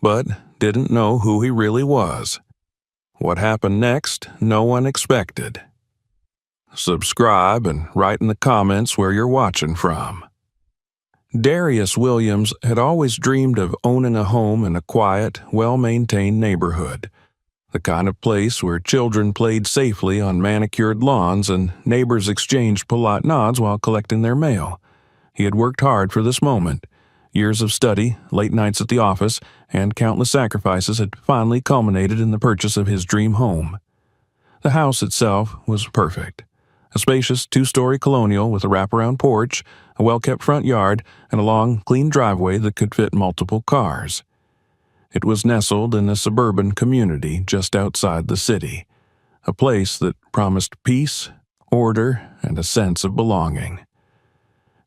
but didn't know who he really was. What happened next, no one expected. Subscribe and write in the comments where you're watching from. Darius Williams had always dreamed of owning a home in a quiet, well-maintained neighborhood, the kind of place where children played safely on manicured lawns and neighbors exchanged polite nods while collecting their mail. He had worked hard for this moment. Years of study, late nights at the office, and countless sacrifices had finally culminated in the purchase of his dream home. The house itself was perfect. A spacious two-story colonial with a wraparound porch, a well-kept front yard, and a long, clean driveway that could fit multiple cars. It was nestled in a suburban community just outside the city, a place that promised peace, order, and a sense of belonging.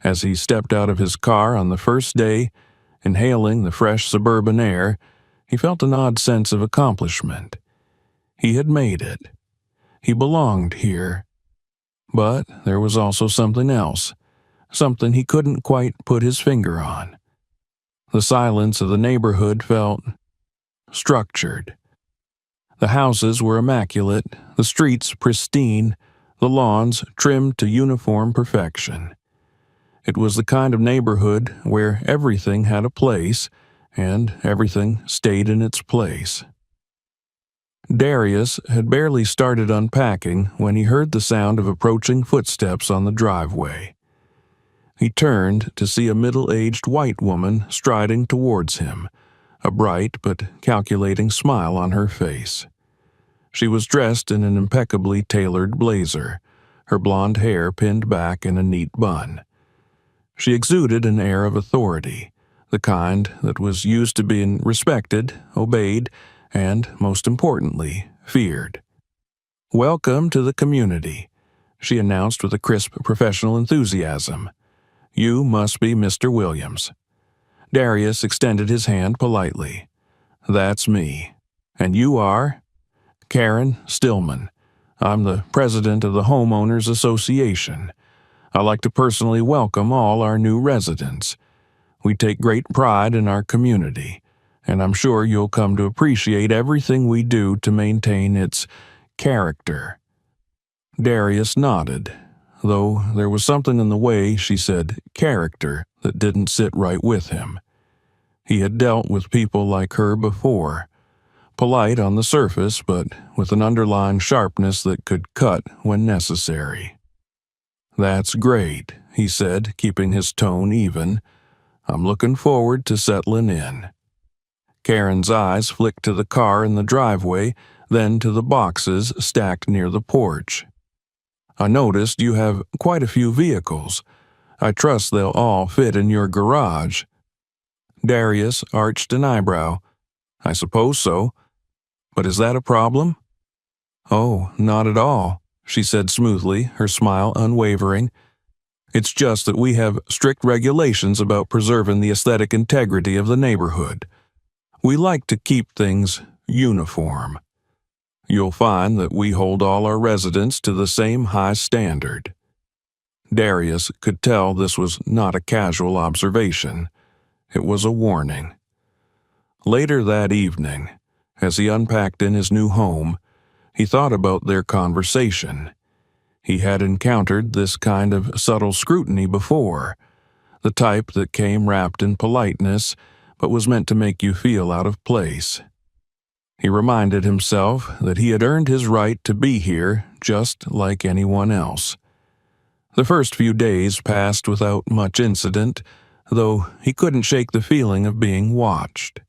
As he stepped out of his car on the first day, inhaling the fresh suburban air, he felt an odd sense of accomplishment. He had made it. He belonged here. But there was also something else, something he couldn't quite put his finger on. The silence of the neighborhood felt structured. The houses were immaculate, the streets pristine, the lawns trimmed to uniform perfection. It was the kind of neighborhood where everything had a place, and everything stayed in its place. Darius had barely started unpacking when he heard the sound of approaching footsteps on the driveway. He turned to see a middle-aged white woman striding towards him, a bright but calculating smile on her face. She was dressed in an impeccably tailored blazer, her blonde hair pinned back in a neat bun. She exuded an air of authority, the kind that was used to being respected, obeyed, and, most importantly, feared. "Welcome to the community," she announced with a crisp professional enthusiasm. "You must be Mr. Williams." Darius extended his hand politely. "That's me. And you are?" "Karen Stillman. I'm the president of the Homeowners Association. I like to personally welcome all our new residents. We take great pride in our community, and I'm sure you'll come to appreciate everything we do to maintain its character." Darius nodded, though there was something in the way she said character that didn't sit right with him. He had dealt with people like her before, polite on the surface, but with an underlying sharpness that could cut when necessary. "That's great," he said, keeping his tone even. "I'm looking forward to settling in." Karen's eyes flicked to the car in the driveway, then to the boxes stacked near the porch. "I noticed you have quite a few vehicles. I trust they'll all fit in your garage." Darius arched an eyebrow. "I suppose so. But is that a problem?" "Oh, not at all," she said smoothly, her smile unwavering. "It's just that we have strict regulations about preserving the aesthetic integrity of the neighborhood. We like to keep things uniform. You'll find that we hold all our residents to the same high standard." Darius could tell this was not a casual observation. It was a warning. Later that evening, as he unpacked in his new home, he thought about their conversation. He had encountered this kind of subtle scrutiny before, the type that came wrapped in politeness but was meant to make you feel out of place. He reminded himself that he had earned his right to be here just like anyone else. The first few days passed without much incident, though he couldn't shake the feeling of being watched.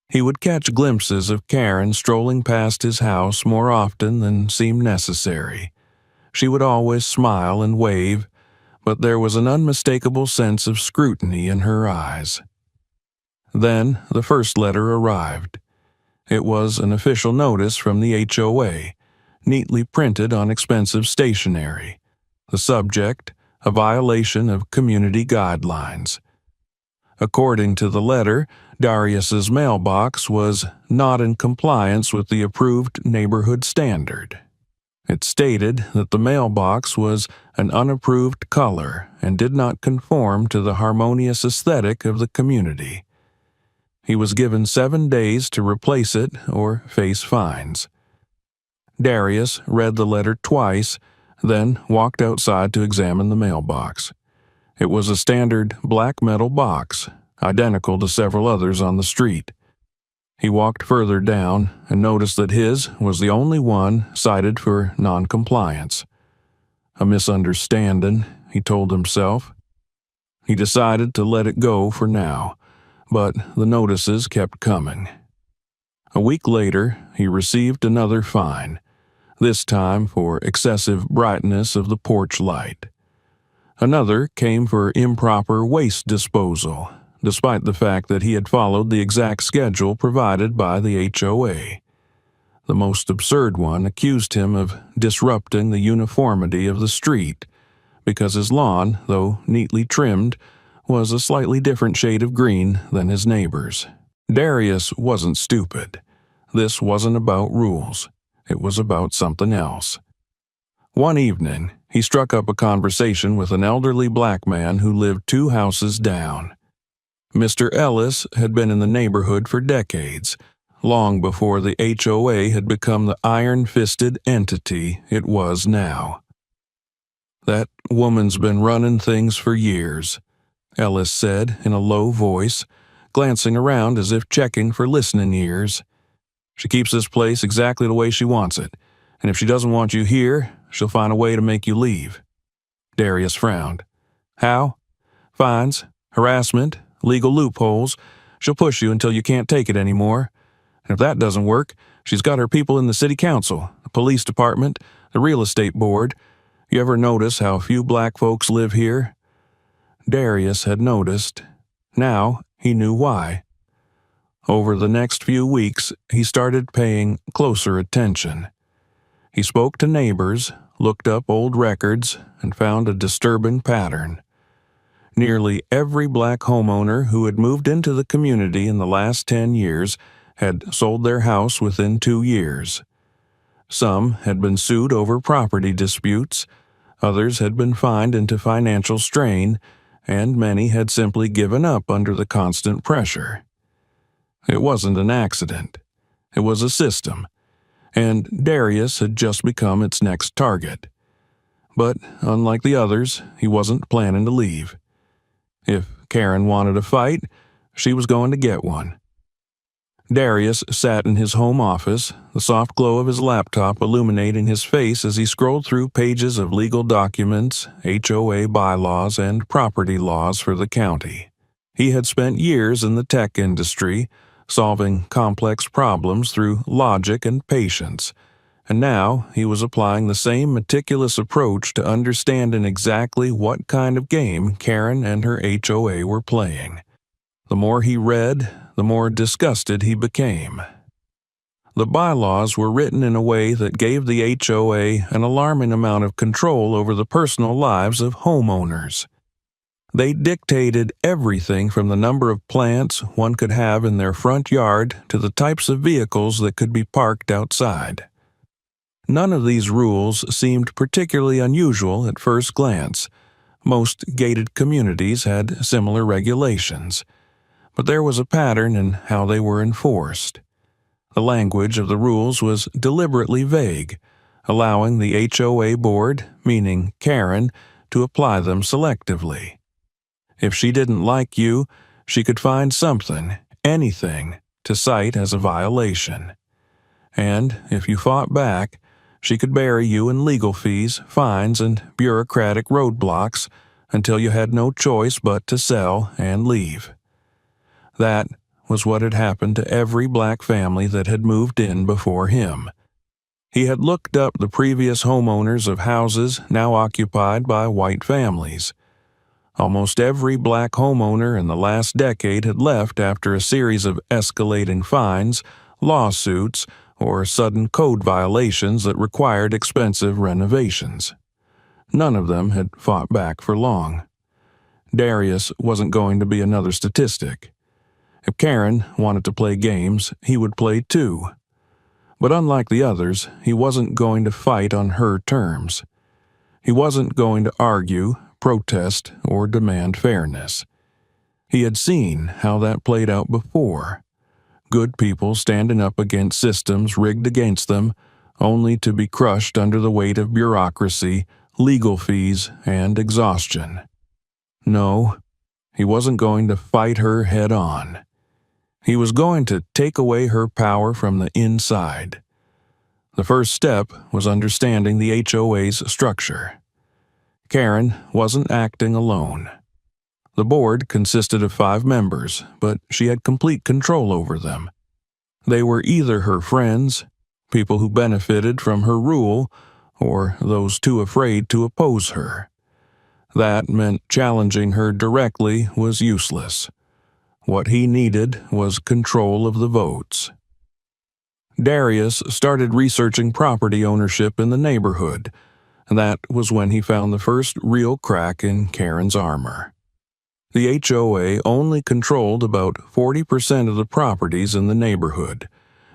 He would catch glimpses of Karen strolling past his house more often than seemed necessary. She would always smile and wave, but there was an unmistakable sense of scrutiny in her eyes. Then the first letter arrived. It was an official notice from the HOA, neatly printed on expensive stationery. The subject, a violation of community guidelines. According to the letter, Darius's mailbox was not in compliance with the approved neighborhood standard. It stated that the mailbox was an unapproved color and did not conform to the harmonious aesthetic of the community. He was given 7 days to replace it or face fines. Darius read the letter twice, then walked outside to examine the mailbox. It was a standard black metal box, identical to several others on the street. He walked further down and noticed that his was the only one cited for noncompliance. A misunderstanding, he told himself. He decided to let it go for now, but the notices kept coming. A week later, he received another fine, this time for excessive brightness of the porch light. Another came for improper waste disposal, despite the fact that he had followed the exact schedule provided by the HOA. The most absurd one accused him of disrupting the uniformity of the street, because his lawn, though neatly trimmed, was a slightly different shade of green than his neighbor's. Darius wasn't stupid. This wasn't about rules. It was about something else. One evening, he struck up a conversation with an elderly black man who lived 2 houses down. Mr. Ellis had been in the neighborhood for decades, long before the HOA had become the iron-fisted entity it was now. "That woman's been running things for years," Ellis said in a low voice, glancing around as if checking for listening ears. "She keeps this place exactly the way she wants it, and if she doesn't want you here, she'll find a way to make you leave." Darius frowned. "How? Fines, harassment, legal loopholes. She'll push you until you can't take it anymore. And if that doesn't work, she's got her people in the city council, the police department, the real estate board. You ever notice how few black folks live here?" Darius had noticed. Now he knew why. Over the next few weeks, he started paying closer attention. He spoke to neighbors, looked up old records, and found a disturbing pattern. Nearly every black homeowner who had moved into the community in the last 10 years had sold their house within 2 years. Some had been sued over property disputes, others had been fined into financial strain, and many had simply given up under the constant pressure. It wasn't an accident. It was a system, and Darius had just become its next target. But unlike the others, he wasn't planning to leave. If Karen wanted a fight, she was going to get one. Darius sat in his home office, the soft glow of his laptop illuminating his face as he scrolled through pages of legal documents, HOA bylaws, and property laws for the county. He had spent years in the tech industry, solving complex problems through logic and patience, and now he was applying the same meticulous approach to understanding exactly what kind of game Karen and her HOA were playing. The more he read, the more disgusted he became. The bylaws were written in a way that gave the HOA an alarming amount of control over the personal lives of homeowners. They dictated everything from the number of plants one could have in their front yard to the types of vehicles that could be parked outside. None of these rules seemed particularly unusual at first glance. Most gated communities had similar regulations, but there was a pattern in how they were enforced. The language of the rules was deliberately vague, allowing the HOA board, meaning Karen, to apply them selectively. If she didn't like you, she could find something, anything, to cite as a violation. And if you fought back, she could bury you in legal fees, fines, and bureaucratic roadblocks until you had no choice but to sell and leave. That was what had happened to every black family that had moved in before him. He had looked up the previous homeowners of houses now occupied by white families. Almost every black homeowner in the last decade had left after a series of escalating fines, lawsuits, or sudden code violations that required expensive renovations. None of them had fought back for long. Darius wasn't going to be another statistic. If Karen wanted to play games, he would play too. But unlike the others, he wasn't going to fight on her terms. He wasn't going to argue, protest, or demand fairness. He had seen how that played out before. Good people standing up against systems rigged against them, only to be crushed under the weight of bureaucracy, legal fees, and exhaustion. No, he wasn't going to fight her head on. He was going to take away her power from the inside. The first step was understanding the HOA's structure. Karen wasn't acting alone. The board consisted of 5 members, but she had complete control over them. They were either her friends, people who benefited from her rule, or those too afraid to oppose her. That meant challenging her directly was useless. What he needed was control of the votes. Darius started researching property ownership in the neighborhood. That was when he found the first real crack in Karen's armor. The HOA only controlled about 40% of the properties in the neighborhood,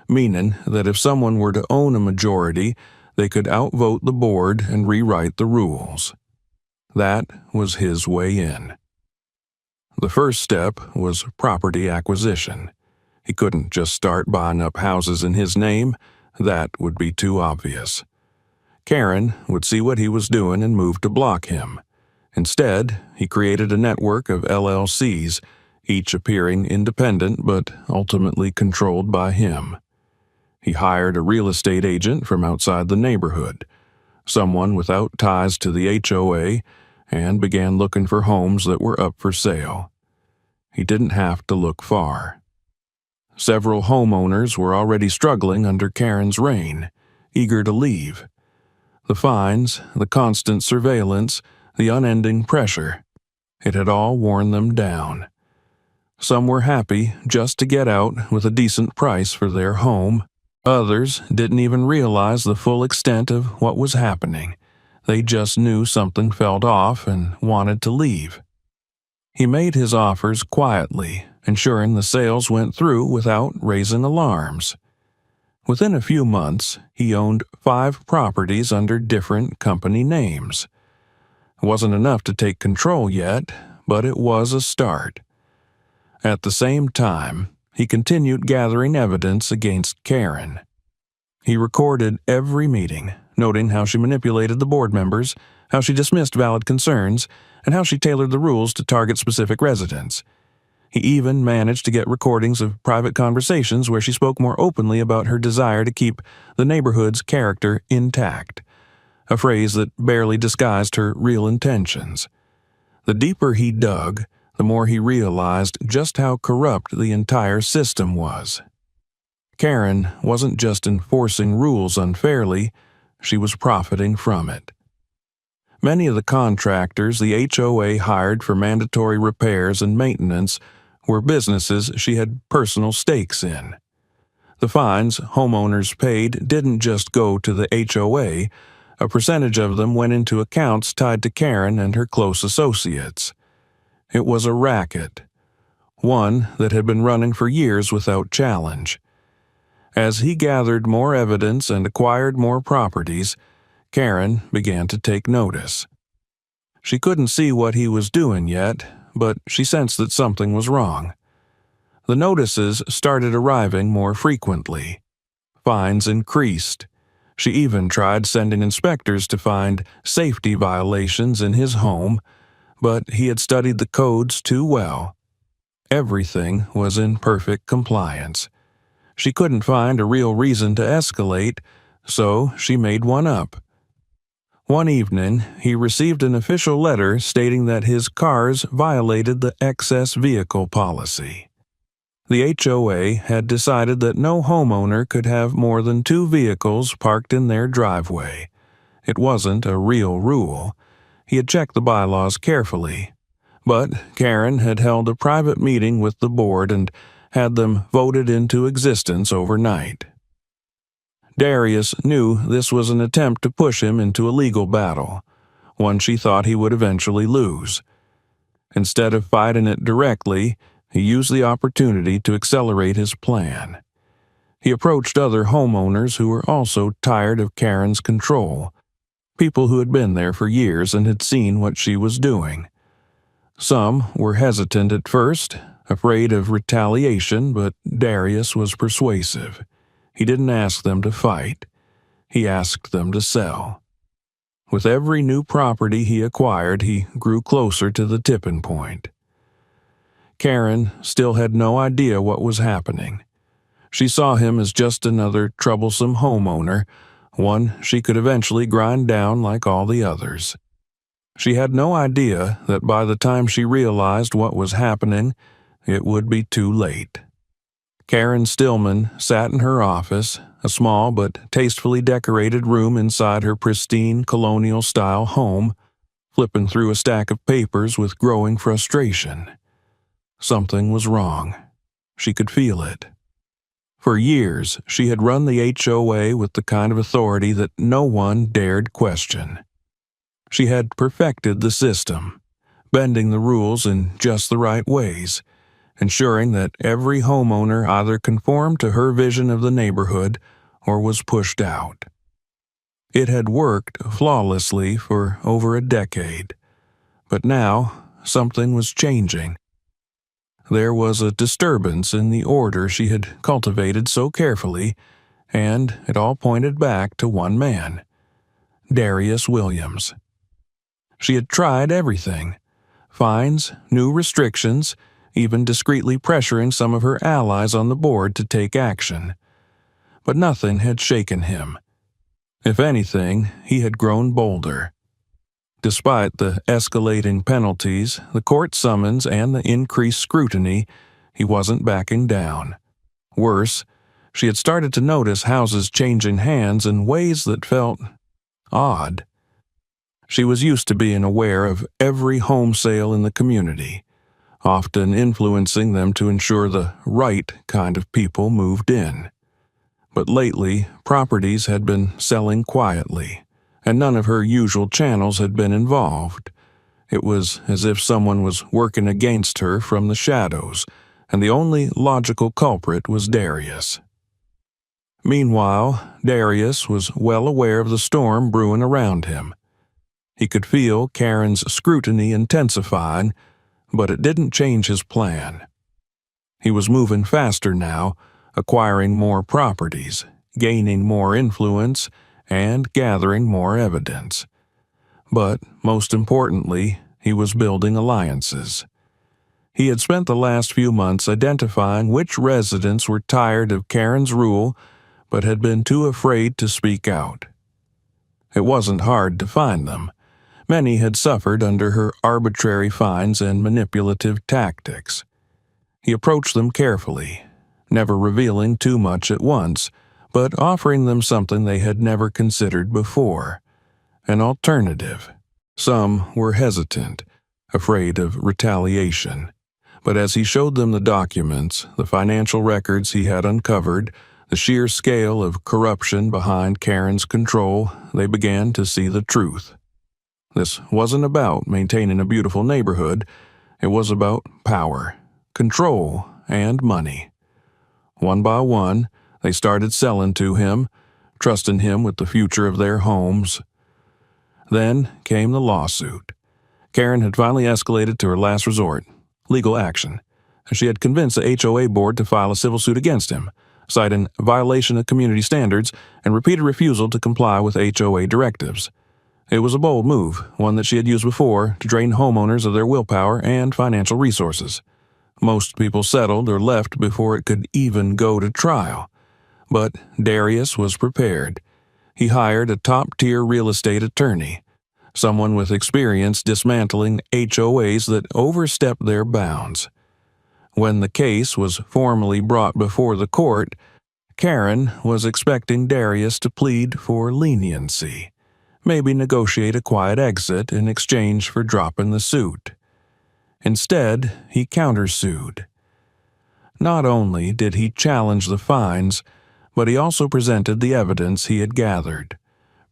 meaning that if someone were to own a majority, they could outvote the board and rewrite the rules. That was his way in. The first step was property acquisition. He couldn't just start buying up houses in his name. That would be too obvious. Karen would see what he was doing and move to block him. Instead, he created a network of LLCs, each appearing independent but ultimately controlled by him. He hired a real estate agent from outside the neighborhood, someone without ties to the HOA, and began looking for homes that were up for sale. He didn't have to look far. Several homeowners were already struggling under Karen's reign, eager to leave. The fines, the constant surveillance, the unending pressure, it had all worn them down. Some were happy just to get out with a decent price for their home. Others didn't even realize the full extent of what was happening. They just knew something felt off and wanted to leave. He made his offers quietly, ensuring the sales went through without raising alarms. Within a few months, he owned 5 properties under different company names. It wasn't enough to take control yet, but it was a start. At the same time, he continued gathering evidence against Karen. He recorded every meeting, noting how she manipulated the board members, how she dismissed valid concerns, and how she tailored the rules to target specific residents. He even managed to get recordings of private conversations where she spoke more openly about her desire to keep the neighborhood's character intact, a phrase that barely disguised her real intentions. The deeper he dug, the more he realized just how corrupt the entire system was. Karen wasn't just enforcing rules unfairly, she was profiting from it. Many of the contractors the HOA hired for mandatory repairs and maintenance were businesses she had personal stakes in. The fines homeowners paid didn't just go to the HOA, a percentage of them went into accounts tied to Karen and her close associates. It was a racket, one that had been running for years without challenge. As he gathered more evidence and acquired more properties, Karen began to take notice. She couldn't see what he was doing yet, but she sensed that something was wrong. The notices started arriving more frequently. Fines increased. She even tried sending inspectors to find safety violations in his home, but he had studied the codes too well. Everything was in perfect compliance. She couldn't find a real reason to escalate, so she made one up. One evening, he received an official letter stating that his cars violated the excess vehicle policy. The HOA had decided that no homeowner could have more than 2 vehicles parked in their driveway. It wasn't a real rule. He had checked the bylaws carefully. But Karen had held a private meeting with the board and had them voted into existence overnight. Darius knew this was an attempt to push him into a legal battle, one she thought he would eventually lose. Instead of fighting it directly, he used the opportunity to accelerate his plan. He approached other homeowners who were also tired of Karen's control, people who had been there for years and had seen what she was doing. Some were hesitant at first, afraid of retaliation, but Darius was persuasive. He didn't ask them to fight. He asked them to sell. With every new property he acquired, he grew closer to the tipping point. Karen still had no idea what was happening. She saw him as just another troublesome homeowner, one she could eventually grind down like all the others. She had no idea that by the time she realized what was happening, it would be too late. Karen Stillman sat in her office, a small but tastefully decorated room inside her pristine colonial-style home, flipping through a stack of papers with growing frustration. Something was wrong. She could feel it. For years, she had run the HOA with the kind of authority that no one dared question. She had perfected the system, bending the rules in just the right ways, ensuring that every homeowner either conformed to her vision of the neighborhood or was pushed out. It had worked flawlessly for over a decade, but now something was changing. There was a disturbance in the order she had cultivated so carefully, and it all pointed back to one man, Darius Williams. She had tried everything: fines, new restrictions, even discreetly pressuring some of her allies on the board to take action. But nothing had shaken him. If anything, he had grown bolder. Despite the escalating penalties, the court summons, and the increased scrutiny, he wasn't backing down. Worse, she had started to notice houses changing hands in ways that felt odd. She was used to being aware of every home sale in the community, often influencing them to ensure the right kind of people moved in. But lately, properties had been selling quietly, and none of her usual channels had been involved. It was as if someone was working against her from the shadows, and the only logical culprit was Darius. Meanwhile, Darius was well aware of the storm brewing around him. He could feel Karen's scrutiny intensifying, but it didn't change his plan. He was moving faster now, acquiring more properties, gaining more influence, and gathering more evidence. But, most importantly, he was building alliances. He had spent the last few months identifying which residents were tired of Karen's rule but had been too afraid to speak out. It wasn't hard to find them. Many had suffered under her arbitrary fines and manipulative tactics. He approached them carefully, never revealing too much at once, but offering them something they had never considered before: an alternative. Some were hesitant, afraid of retaliation, but as he showed them the documents, the financial records he had uncovered, the sheer scale of corruption behind Karen's control, they began to see the truth. This wasn't about maintaining a beautiful neighborhood. It was about power, control, and money. One by one, they started selling to him, trusting him with the future of their homes. Then came the lawsuit. Karen had finally escalated to her last resort, legal action. She had convinced the HOA board to file a civil suit against him, citing violation of community standards and repeated refusal to comply with HOA directives. It was a bold move, one that she had used before to drain homeowners of their willpower and financial resources. Most people settled or left before it could even go to trial. But Darius was prepared. He hired a top-tier real estate attorney, someone with experience dismantling HOAs that overstepped their bounds. When the case was formally brought before the court, Karen was expecting Darius to plead for leniency, maybe negotiate a quiet exit in exchange for dropping the suit. Instead, he countersued. Not only did he challenge the fines, but he also presented the evidence he had gathered: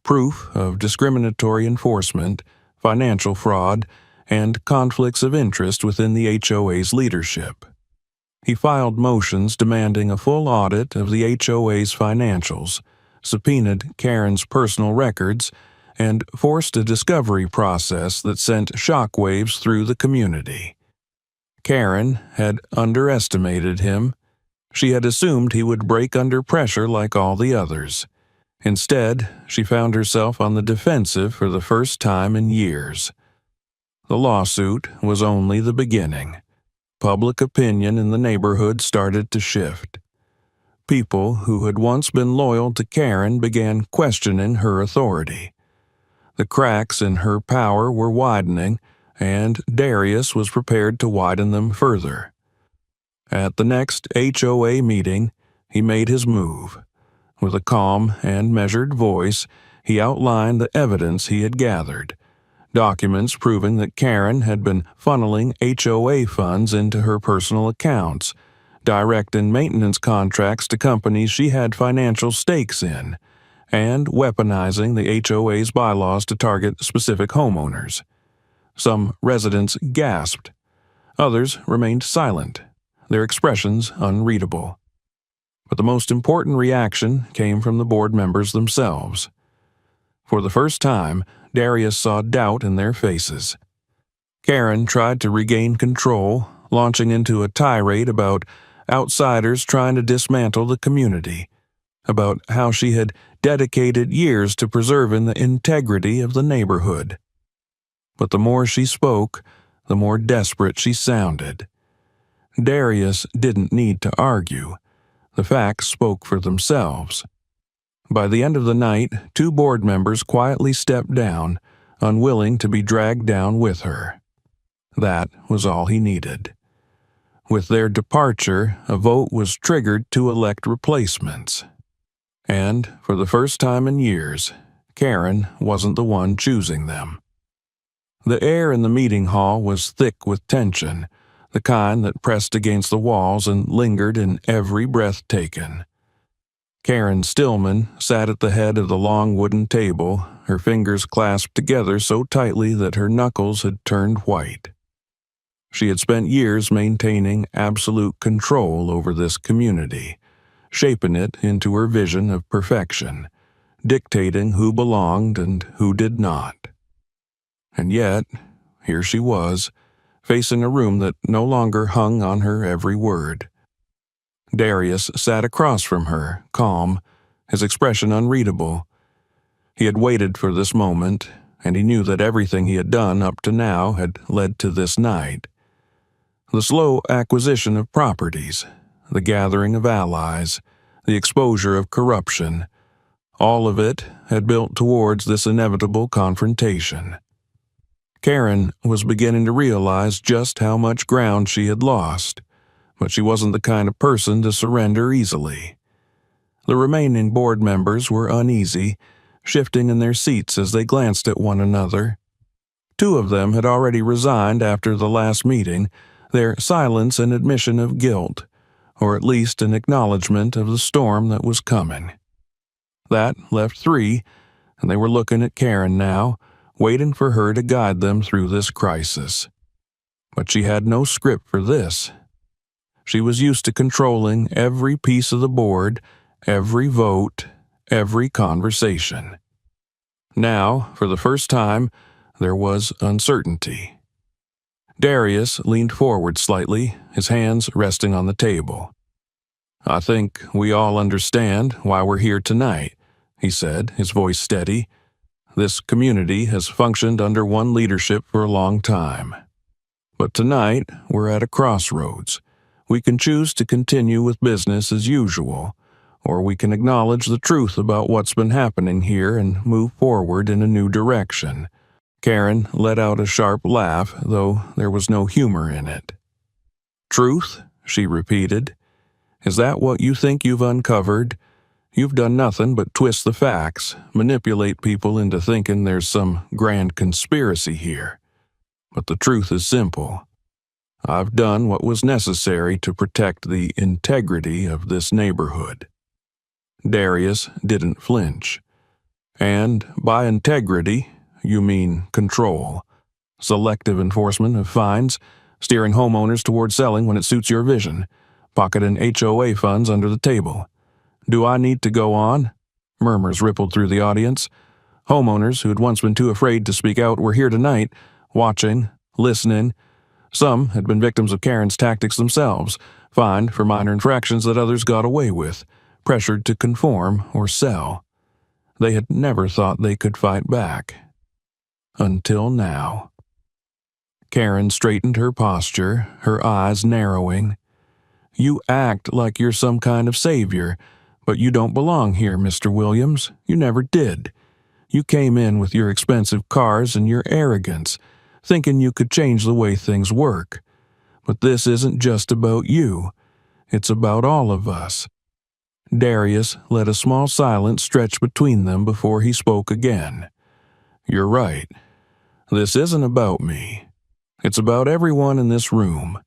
proof of discriminatory enforcement, financial fraud, and conflicts of interest within the HOA's leadership. He filed motions demanding a full audit of the HOA's financials, subpoenaed Karen's personal records, and forced a discovery process that sent shockwaves through the community. Karen had underestimated him. She had assumed he would break under pressure like all the others. Instead, she found herself on the defensive for the first time in years. The lawsuit was only the beginning. Public opinion in the neighborhood started to shift. People who had once been loyal to Karen began questioning her authority. The cracks in her power were widening, and Darius was prepared to widen them further. At the next HOA meeting, he made his move. With a calm and measured voice, he outlined the evidence he had gathered. Documents proving that Karen had been funneling HOA funds into her personal accounts, directing maintenance contracts to companies she had financial stakes in, and weaponizing the HOA's bylaws to target specific homeowners. Some residents gasped. Others remained silent, their expressions unreadable. But the most important reaction came from the board members themselves. For the first time, Darius saw doubt in their faces. Karen tried to regain control, launching into a tirade about outsiders trying to dismantle the community, about how she had dedicated years to preserving the integrity of the neighborhood. But the more she spoke, the more desperate she sounded. Darius didn't need to argue. The facts spoke for themselves. By the end of the night, 2 board members quietly stepped down, unwilling to be dragged down with her. That was all he needed. With their departure, a vote was triggered to elect replacements. And, for the first time in years, Karen wasn't the one choosing them. The air in the meeting hall was thick with tension, the kind that pressed against the walls and lingered in every breath taken. Karen Stillman sat at the head of the long wooden table, her fingers clasped together so tightly that her knuckles had turned white. She had spent years maintaining absolute control over this community, shaping it into her vision of perfection, dictating who belonged and who did not. And yet, here she was, facing a room that no longer hung on her every word. Darius sat across from her, calm, his expression unreadable. He had waited for this moment, and he knew that everything he had done up to now had led to this night. The slow acquisition of properties, the gathering of allies, the exposure of corruption, all of it had built towards this inevitable confrontation. Karen was beginning to realize just how much ground she had lost, but she wasn't the kind of person to surrender easily. The remaining board members were uneasy, shifting in their seats as they glanced at one another. 2 of them had already resigned after the last meeting, their silence an admission of guilt, or at least an acknowledgement of the storm that was coming. That left 3, and they were looking at Karen now, waiting for her to guide them through this crisis. But she had no script for this. She was used to controlling every piece of the board, every vote, every conversation. Now, for the first time, there was uncertainty. Darius leaned forward slightly, his hands resting on the table. "I think we all understand why we're here tonight," he said, his voice steady. "This community has functioned under one leadership for a long time. But tonight, we're at a crossroads. We can choose to continue with business as usual, or we can acknowledge the truth about what's been happening here and move forward in a new direction." Karen let out a sharp laugh, though there was no humor in it. "Truth?" she repeated. "Is that what you think you've uncovered? You've done nothing but twist the facts, manipulate people into thinking there's some grand conspiracy here. But the truth is simple. I've done what was necessary to protect the integrity of this neighborhood." Darius didn't flinch. "And by integrity, you mean control. Selective enforcement of fines, steering homeowners toward selling when it suits your vision, pocketing HOA funds under the table. Do I need to go on?" Murmurs rippled through the audience. Homeowners who had once been too afraid to speak out were here tonight, watching, listening. Some had been victims of Karen's tactics themselves, fined for minor infractions that others got away with, pressured to conform or sell. They had never thought they could fight back. Until now. Karen straightened her posture, her eyes narrowing. "You act like you're some kind of savior, but you don't belong here, Mr. Williams. You never did. You came in with your expensive cars and your arrogance, thinking you could change the way things work. But this isn't just about you. It's about all of us." Darius let a small silence stretch between them before he spoke again. "You're right. This isn't about me. It's about everyone in this room.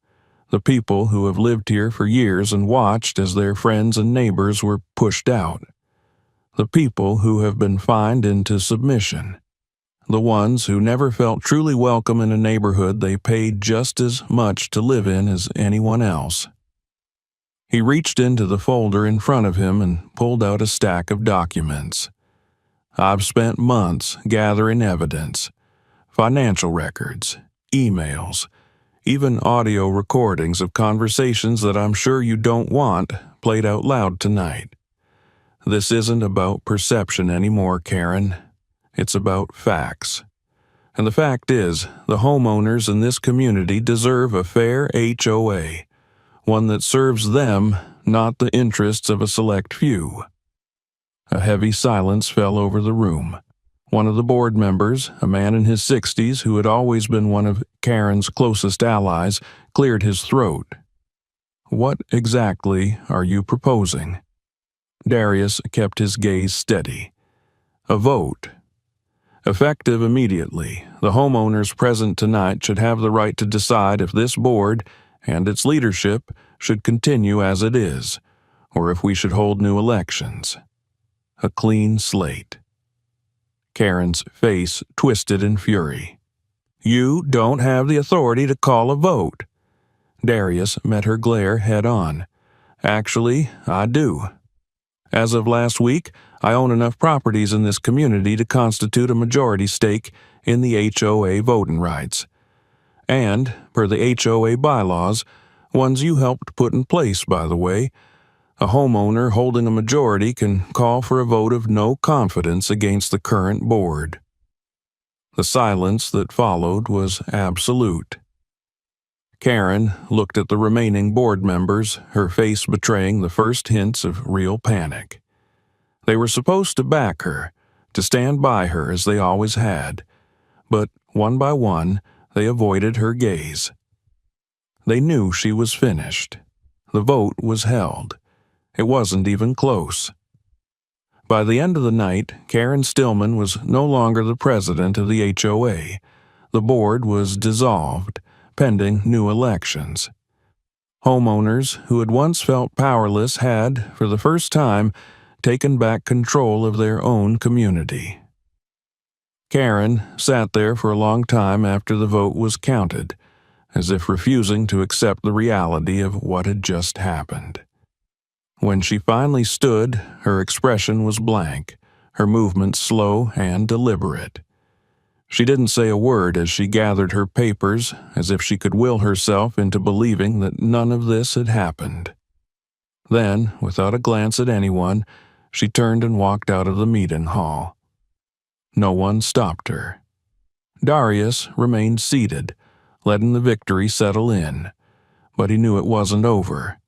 The people who have lived here for years and watched as their friends and neighbors were pushed out. The people who have been fined into submission. The ones who never felt truly welcome in a neighborhood they paid just as much to live in as anyone else." He reached into the folder in front of him and pulled out a stack of documents. "I've spent months gathering evidence, financial records, emails, even audio recordings of conversations that I'm sure you don't want played out loud tonight. This isn't about perception anymore, Karen. It's about facts. And the fact is, the homeowners in this community deserve a fair HOA, one that serves them, not the interests of a select few." A heavy silence fell over the room. One of the board members, a man in his 60s who had always been one of Karen's closest allies, cleared his throat. "What exactly are you proposing?" Darius kept his gaze steady. "A vote. Effective immediately, the homeowners present tonight should have the right to decide if this board and its leadership should continue as it is, or if we should hold new elections. A clean slate." Karen's face twisted in fury. "You don't have the authority to call a vote." Darius met her glare head on. "Actually, I do. As of last week, I own enough properties in this community to constitute a majority stake in the HOA voting rights. And, per the HOA bylaws, ones you helped put in place, by the way, a homeowner holding a majority can call for a vote of no confidence against the current board." The silence that followed was absolute. Karen looked at the remaining board members, her face betraying the first hints of real panic. They were supposed to back her, to stand by her as they always had, but one by one they avoided her gaze. They knew she was finished. The vote was held. It wasn't even close. By the end of the night, Karen Stillman was no longer the president of the HOA. The board was dissolved, pending new elections. Homeowners who had once felt powerless had, for the first time, taken back control of their own community. Karen sat there for a long time after the vote was counted, as if refusing to accept the reality of what had just happened. When she finally stood, her expression was blank, her movements slow and deliberate. She didn't say a word as she gathered her papers, as if she could will herself into believing that none of this had happened. Then, without a glance at anyone, she turned and walked out of the meeting hall. No one stopped her. Darius remained seated, letting the victory settle in, but he knew it wasn't over.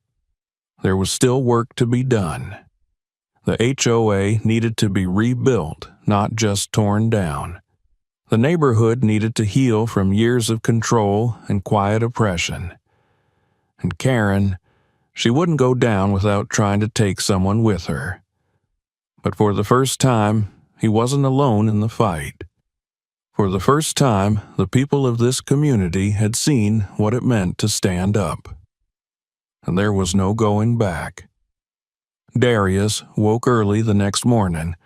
There was still work to be done. The HOA needed to be rebuilt, not just torn down. The neighborhood needed to heal from years of control and quiet oppression. And Karen, she wouldn't go down without trying to take someone with her. But for the first time, he wasn't alone in the fight. For the first time, the people of this community had seen what it meant to stand up. And there was no going back. Darius woke early the next morning,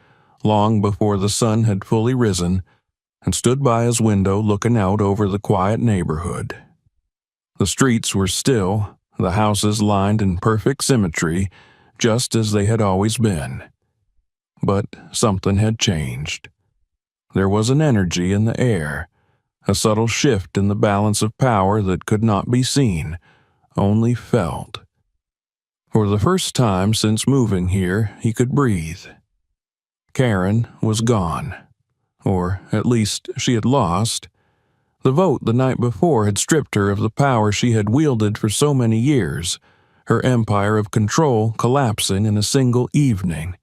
long before the sun had fully risen, and stood by his window looking out over the quiet neighborhood. The streets were still, the houses lined in perfect symmetry, just as they had always been. But something had changed. There was an energy in the air, a subtle shift in the balance of power that could not be seen, only felt. For the first time since moving here, he could breathe. Karen was gone. Or, at least, she had lost. The vote the night before had stripped her of the power she had wielded for so many years, her empire of control collapsing in a single evening.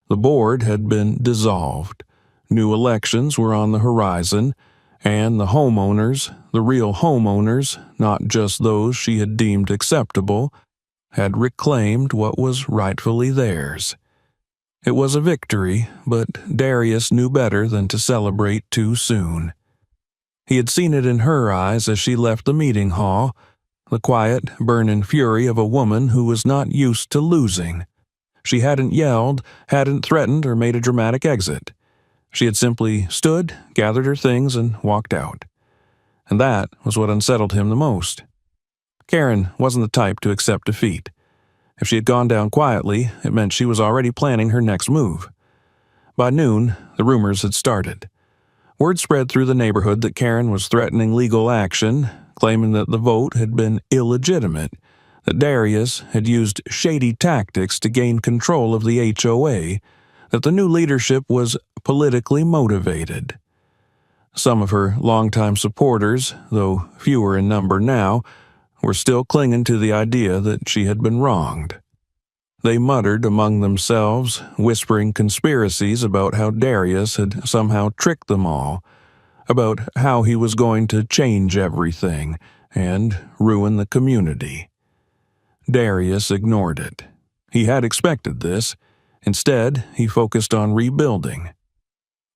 The board had been dissolved. New elections were on the horizon, and the homeowners, the real homeowners, not just those she had deemed acceptable, had reclaimed what was rightfully theirs. It was a victory, but Darius knew better than to celebrate too soon. He had seen it in her eyes as she left the meeting hall, the quiet, burning fury of a woman who was not used to losing. She hadn't yelled, hadn't threatened, or made a dramatic exit. She had simply stood, gathered her things, and walked out. And that was what unsettled him the most. Karen wasn't the type to accept defeat. If she had gone down quietly, it meant she was already planning her next move. By noon, the rumors had started. Word spread through the neighborhood that Karen was threatening legal action, claiming that the vote had been illegitimate, that Darius had used shady tactics to gain control of the HOA, that the new leadership was politically motivated. Some of her longtime supporters, though fewer in number now, were still clinging to the idea that she had been wronged. They muttered among themselves, whispering conspiracies about how Darius had somehow tricked them all, about how he was going to change everything and ruin the community. Darius ignored it. He had expected this. Instead, he focused on rebuilding.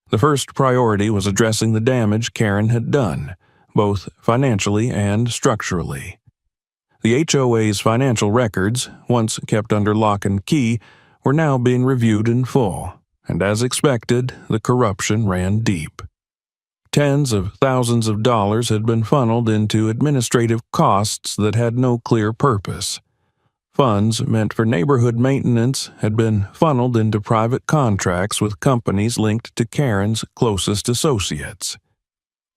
The first priority was addressing the damage Karen had done, both financially and structurally. The HOA's financial records, once kept under lock and key, were now being reviewed in full, and as expected, the corruption ran deep. Tens of thousands of dollars had been funneled into administrative costs that had no clear purpose. Funds meant for neighborhood maintenance had been funneled into private contracts with companies linked to Karen's closest associates.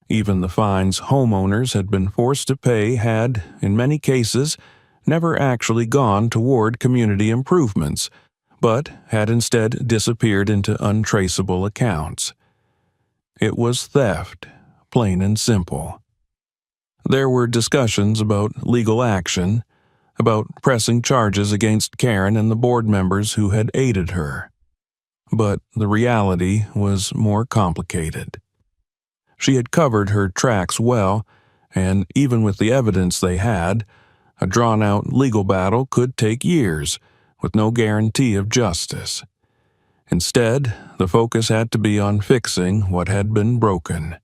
Even the fines homeowners had been forced to pay had, in many cases, never actually gone toward community improvements, but had instead disappeared into untraceable accounts. It was theft, plain and simple. There were discussions about legal action, about pressing charges against Karen and the board members who had aided her. But the reality was more complicated. She had covered her tracks well, and even with the evidence they had, a drawn-out legal battle could take years, with no guarantee of justice. Instead, the focus had to be on fixing what had been broken.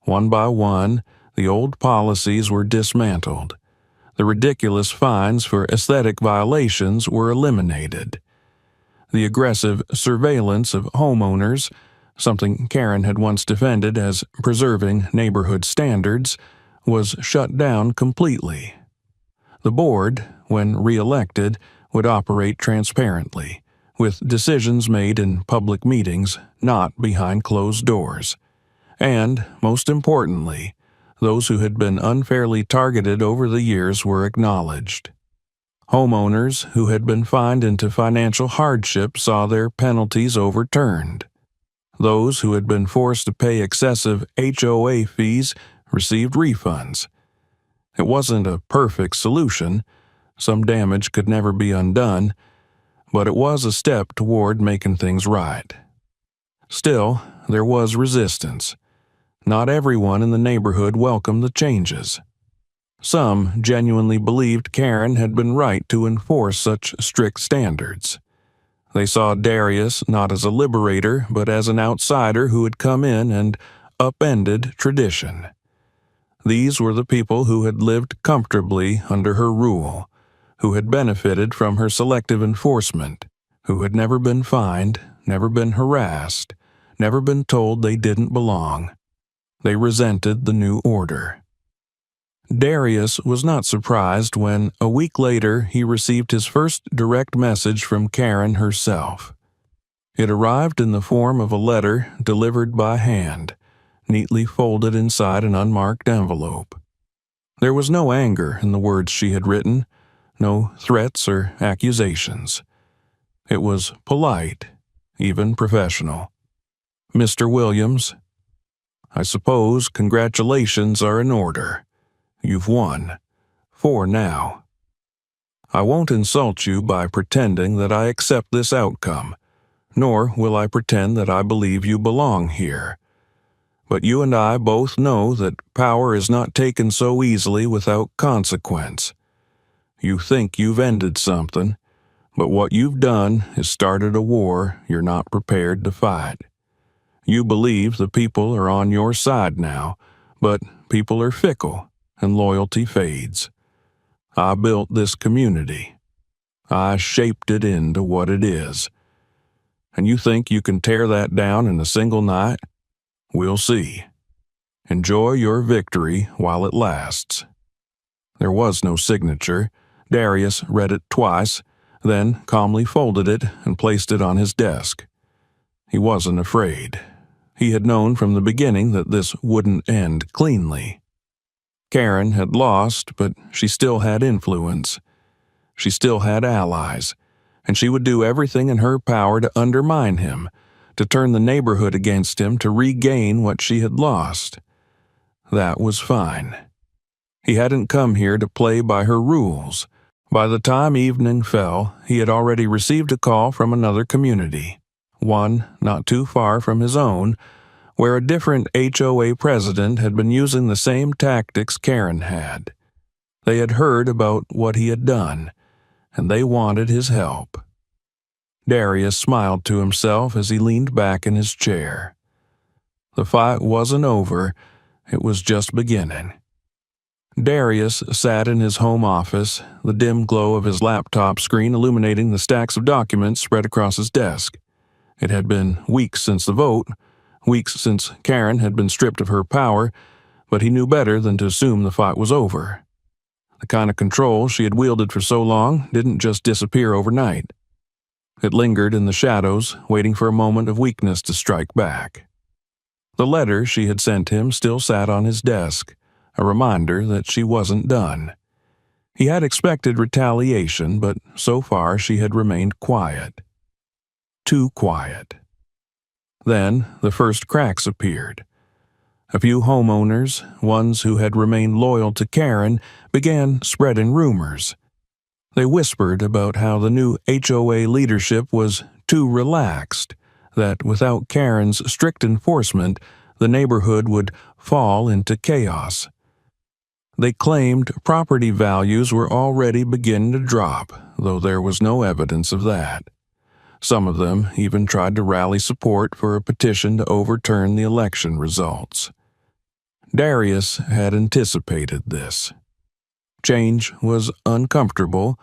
One by one, the old policies were dismantled. The ridiculous fines for aesthetic violations were eliminated. The aggressive surveillance of homeowners, something Karen had once defended as preserving neighborhood standards, was shut down completely. The board, when re-elected, would operate transparently, with decisions made in public meetings, not behind closed doors. And, most importantly, those who had been unfairly targeted over the years were acknowledged. Homeowners who had been fined into financial hardship saw their penalties overturned. Those who had been forced to pay excessive HOA fees received refunds. It wasn't a perfect solution. Some damage could never be undone, but it was a step toward making things right. Still, there was resistance. Not everyone in the neighborhood welcomed the changes. Some genuinely believed Karen had been right to enforce such strict standards. They saw Darius not as a liberator, but as an outsider who had come in and upended tradition. These were the people who had lived comfortably under her rule, who had benefited from her selective enforcement, who had never been fined, never been harassed, never been told they didn't belong. They resented the new order. Darius was not surprised when, a week later, he received his first direct message from Karen herself. It arrived in the form of a letter delivered by hand, neatly folded inside an unmarked envelope. There was no anger in the words she had written, no threats or accusations. It was polite, even professional. Mr. Williams, I suppose congratulations are in order. You've won. 4 now. I won't insult you by pretending that I accept this outcome, nor will I pretend that I believe you belong here. But you and I both know that power is not taken so easily without consequence. You think you've ended something, but what you've done is started a war you're not prepared to fight. You believe the people are on your side now, but people are fickle, and loyalty fades. I built this community. I shaped it into what it is. And you think you can tear that down in a single night? We'll see. Enjoy your victory while it lasts. There was no signature. Darius read it twice, then calmly folded it and placed it on his desk. He wasn't afraid. He had known from the beginning that this wouldn't end cleanly. Karen had lost, but she still had influence. She still had allies, and she would do everything in her power to undermine him, to turn the neighborhood against him, to regain what she had lost. That was fine. He hadn't come here to play by her rules. By the time evening fell, he had already received a call from another community, one not too far from his own, where a different HOA president had been using the same tactics Karen had. They had heard about what he had done, and they wanted his help. Darius smiled to himself as he leaned back in his chair. The fight wasn't over, it was just beginning. Darius sat in his home office, the dim glow of his laptop screen illuminating the stacks of documents spread across his desk. It had been weeks since the vote, weeks since Karen had been stripped of her power, but he knew better than to assume the fight was over. The kind of control she had wielded for so long didn't just disappear overnight. It lingered in the shadows, waiting for a moment of weakness to strike back. The letter she had sent him still sat on his desk, a reminder that she wasn't done. He had expected retaliation, but so far she had remained quiet. Too quiet. Then the first cracks appeared. A few homeowners, ones who had remained loyal to Karen, began spreading rumors. They whispered about how the new HOA leadership was too relaxed, that without Karen's strict enforcement, the neighborhood would fall into chaos. They claimed property values were already beginning to drop, though there was no evidence of that. Some of them even tried to rally support for a petition to overturn the election results. Darius had anticipated this. Change was uncomfortable,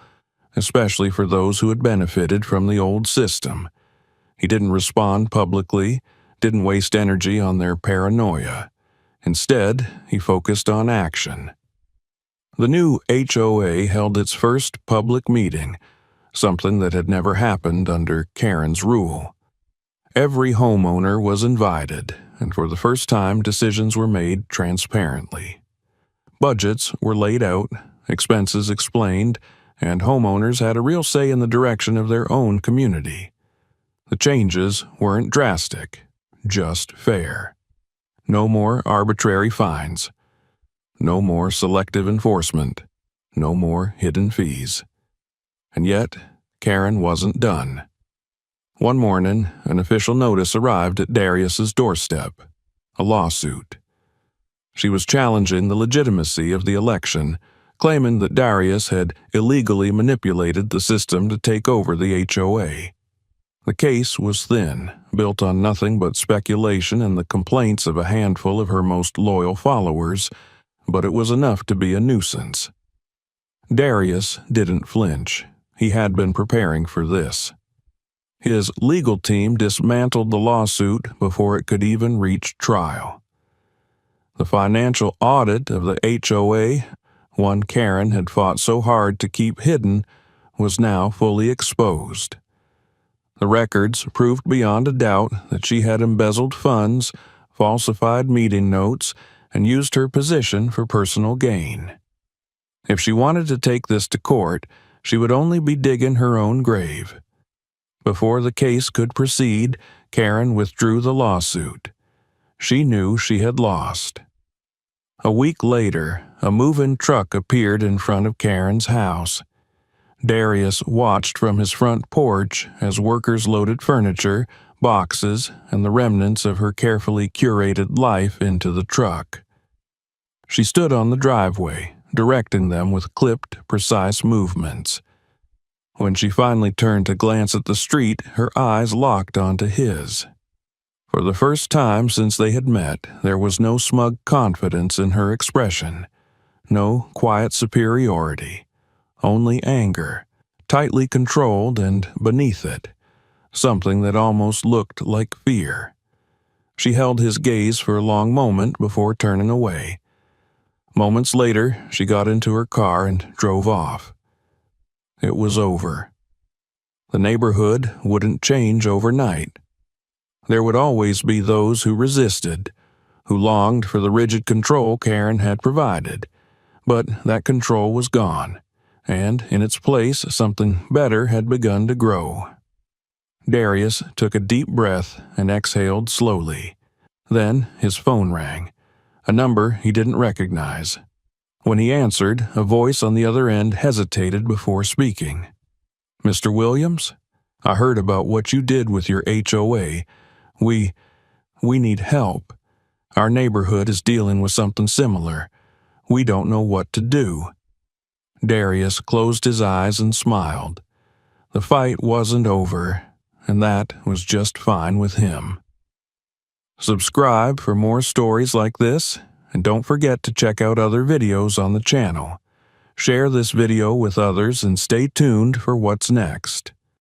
especially for those who had benefited from the old system. He didn't respond publicly, didn't waste energy on their paranoia. Instead, he focused on action. The new HOA held its first public meeting, something that had never happened under Karen's rule. Every homeowner was invited, and for the first time decisions were made transparently. Budgets were laid out, expenses explained, and homeowners had a real say in the direction of their own community. The changes weren't drastic, just fair. No more arbitrary fines. No more selective enforcement. No more hidden fees. And yet, Karen wasn't done. One morning, an official notice arrived at Darius's doorstep, a lawsuit. She was challenging the legitimacy of the election, claiming that Darius had illegally manipulated the system to take over the HOA. The case was thin, built on nothing but speculation and the complaints of a handful of her most loyal followers, but it was enough to be a nuisance. Darius didn't flinch. He had been preparing for this. His legal team dismantled the lawsuit before it could even reach trial. The financial audit of the HOA, one Karen had fought so hard to keep hidden, was now fully exposed. The records proved beyond a doubt that she had embezzled funds, falsified meeting notes, and used her position for personal gain. If she wanted to take this to court, she would only be digging her own grave. Before the case could proceed, Karen withdrew the lawsuit. She knew she had lost. A week later, a move-in truck appeared in front of Karen's house. Darius watched from his front porch as workers loaded furniture, boxes, and the remnants of her carefully curated life into the truck. She stood on the driveway, directing them with clipped, precise movements. When she finally turned to glance at the street, her eyes locked onto his. For the first time since they had met, there was no smug confidence in her expression, no quiet superiority. Only anger, tightly controlled, and beneath it, something that almost looked like fear. She held his gaze for a long moment before turning away. Moments later, she got into her car and drove off. It was over. The neighborhood wouldn't change overnight. There would always be those who resisted, who longed for the rigid control Karen had provided, but that control was gone. And in its place, something better had begun to grow. Darius took a deep breath and exhaled slowly. Then his phone rang, a number he didn't recognize. When he answered, a voice on the other end hesitated before speaking. "Mr. Williams? I heard about what you did with your HOA. We need help. Our neighborhood is dealing with something similar. We don't know what to do." Darius closed his eyes and smiled. The fight wasn't over, and that was just fine with him. Subscribe for more stories like this, and don't forget to check out other videos on the channel. Share this video with others and stay tuned for what's next.